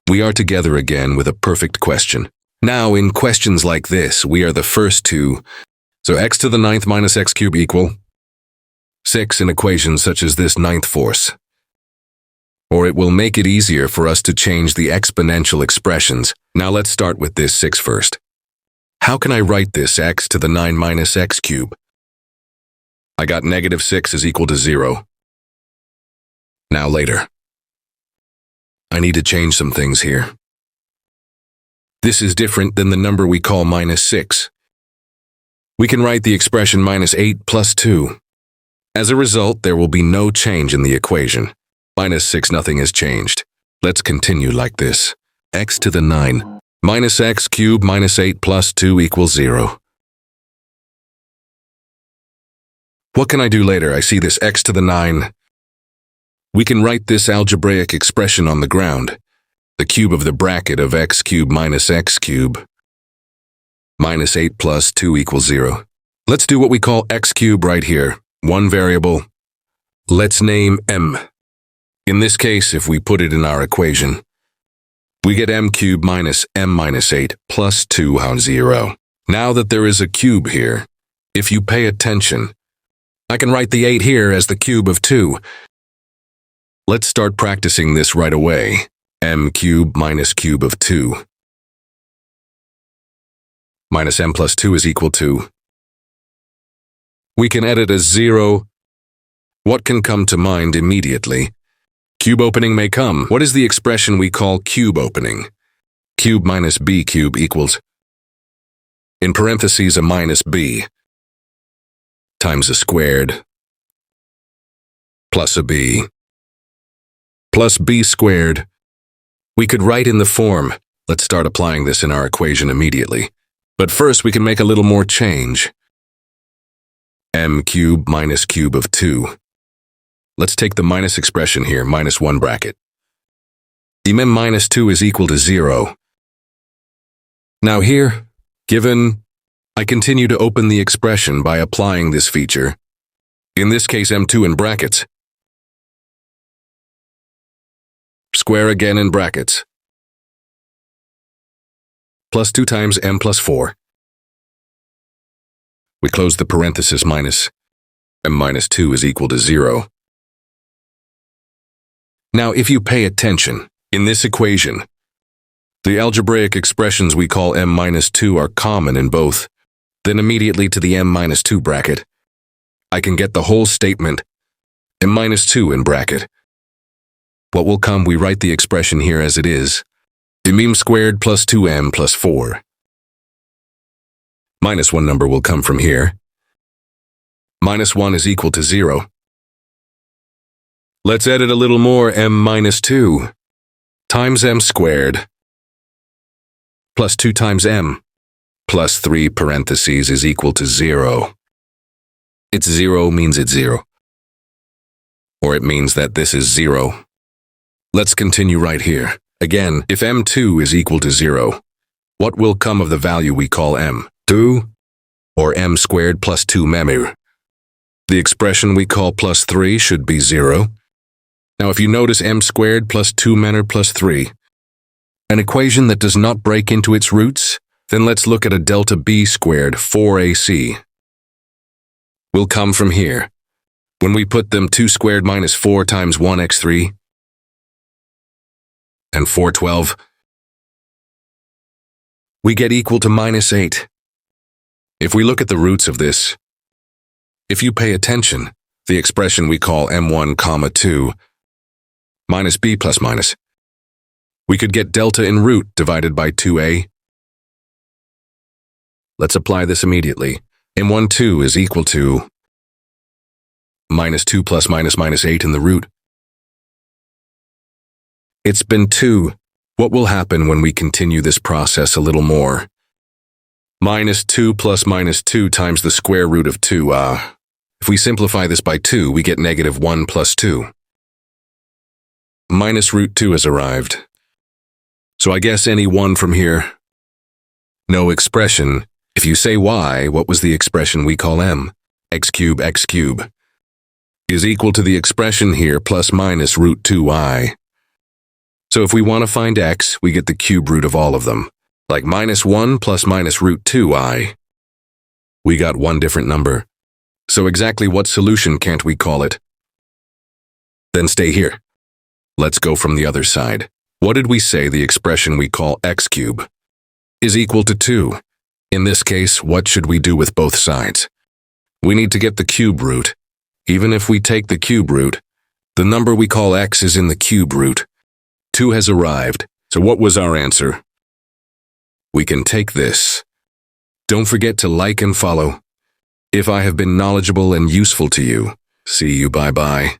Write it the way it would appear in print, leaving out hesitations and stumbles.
We are together again with a perfect question. Now, in questions like this, we are the first to. So x to the ninth minus x cubed equal 6 in equations such as this ninth force. Or it will make it easier for us to change the exponential expressions. Now let's start with this 6 first. How can I write this x to the 9 minus x cubed? I got negative 6 is equal to 0. Now later. I need to change some things here. This is different than the number we call minus 6. We can write the expression minus 8 plus 2. As a result, there will be no change in the equation. Minus 6, nothing has changed. Let's continue like this. X to the 9 minus x cubed minus 8 plus 2 equals 0. What can I do later? I see this x to the 9. We can write this algebraic expression on the ground. The cube of the bracket of x cubed minus x cubed minus 8 plus 2 equals 0. Let's do what we call x cubed right here. One variable. Let's name m. In this case, if we put it in our equation, we get m cubed minus m minus 8 plus 2 on 0. Now that there is a cube here, if you pay attention, I can write the 8 here as the cube of 2. Let's start practicing this right away. M cubed minus cube of 2 minus m plus 2 is equal to. We can edit as 0. What can come to mind immediately? Cube opening may come. What is the expression we call cube opening? Cube minus b cube equals, in parentheses, a minus b times a squared plus a b plus b squared. We could write in the form. Let's start applying this in our equation immediately. But first we can make a little more change. M cubed minus cube of 2. Let's take the minus expression here, minus 1 bracket. M minus 2 is equal to 0. Now here, given, I continue to open the expression by applying this feature. In this case, m2 in brackets. Square again in brackets. Plus 2 times m plus 4. We close the parenthesis minus. M minus 2 is equal to 0. Now, if you pay attention, in this equation, the algebraic expressions we call m minus 2 are common in both. Then immediately to the m minus 2 bracket, I can get the whole statement, m minus 2 in bracket. What will come, we write the expression here as it is, m squared plus 2m plus 4. Minus 1 number will come from here. Minus 1 is equal to 0. Let's edit a little more. M minus 2 times m squared plus 2 times m plus 3 parentheses is equal to 0. It's 0 means it's 0. Or it means that this is 0. Let's continue right here. Again, if m2 is equal to 0, what will come of the value we call m2? Or m squared plus 2 memir? The expression we call plus 3 should be 0. Now if you notice m squared plus 2 memir plus 3, an equation that does not break into its roots, then let's look at a delta b squared 4ac. Will come from here. When we put them 2 squared minus 4 times 1x3 and 412, we get equal to minus 8. If we look at the roots of this, if you pay attention, the expression we call m1, 2 minus b plus minus, we could get delta in root divided by 2a. Let's apply this immediately. m1, 2 is equal to minus 2 plus minus 8 in the root. It's been 2. What will happen when we continue this process a little more? Minus 2 plus minus 2 times the square root of 2. If we simplify this by 2, we get negative 1 plus 2. Minus root 2 has arrived. So I guess any 1 from here. No expression. If you say y, what was the expression we call m? X cubed is equal to the expression here plus minus root 2y. So if we want to find x, we get the cube root of all of them. Like -1 plus minus root 2i. We got one different number. So exactly what solution can't we call it? Then stay here. Let's go from the other side. What did we say the expression we call x cube is equal to 2? In this case, what should we do with both sides? We need to get the cube root. Even if we take the cube root, the number we call x is in the cube root. 2 has arrived, so what was our answer? We can take this. Don't forget to like and follow. If I have been knowledgeable and useful to you, see you, bye-bye.